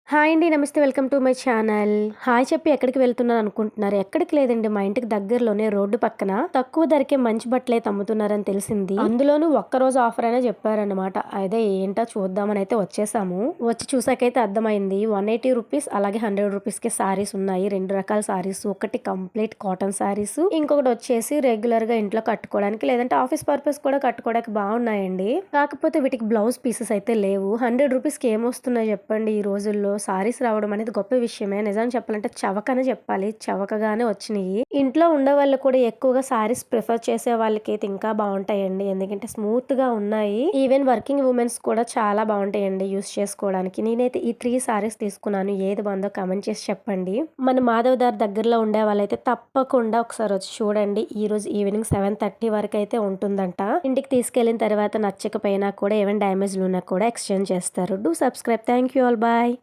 Hi అండి. నమస్తే. Welcome to my channel. Hi చెప్పి ఎక్కడికి వెళ్తున్నాను అనుకుంటున్నారు? ఎక్కడికి లేదండి. మా ఇంటికి దగ్గరలోనే రోడ్డు పక్కన తక్కువ ధరకే మంచి బట్టలైతే అమ్ముతున్నారని తెలిసింది. అందులోనూ ఒక్కరోజు ఆఫర్ అనే చెప్పారనమాట. అదే ఏంటో చూద్దామని అయితే వచ్చేసాము. వచ్చి చూసాకైతే అర్థమైంది. 180 రూపీస్ అలాగే 100 రూపీస్‌కి సారీస్ ఉన్నాయి. 2 రకాల సారీస్. ఒకటి కంప్లీట్ కాటన్ సారీస్. ఇంకొకటి వచ్చేసి రెగ్యులర్ గా ఇంట్లో కట్టుకోవడానికి లేదంటే ఆఫీస్ పర్పస్ కూడా కట్టుకోవడానికి బాగున్నాయండి. కాకపోతే వీటికి బ్లౌజ్ పీసెస్ అయితే లేవు. 100 రూపీస్‌కి ఏమొస్తున్నాయి చెప్పండి ఈ రోజుల్లో. సారీస్ రావడం అనేది గొప్ప విషయమే. నిజం చెప్పాలంటే చవకనే చెప్పాలి. చవకగానే వచ్చినియి. ఇంట్లో ఉండేవాళ్ళు కూడా ఎక్కువగా సారీస్ ప్రిఫర్ చేసే వాళ్ళకైతే ఇంకా బావుంటాయండి. ఎందుకంటే స్మూత్‌గా ఉన్నాయి. ఈవెన్ వర్కింగ్ వుమెన్స్ కూడా చాలా బావుంటాయండి యూజ్ చేసుకోవడానికి. నేనైతే ఈ 3 సారీస్ తీసుకున్నాను. ఏది బావుందో కామెంట్ చేసి చెప్పండి. మన మాధవ్ దారి దగ్గరలో ఉండే వాళ్ళైతే తప్పకుండా ఒకసారి వచ్చి చూడండి. ఈరోజు ఈవినింగ్ 7:30 వరకైతే ఉంటుందంట. ఇంటికి తీసుకెళ్ళిన తర్వాత నచ్చకపోయినా కూడా ఏమైనా డ్యామేజ్‌లు ఉన్నా కూడా ఎక్స్‌చేంజ్ చేస్తారు. Do subscribe. Thank you all. Bye.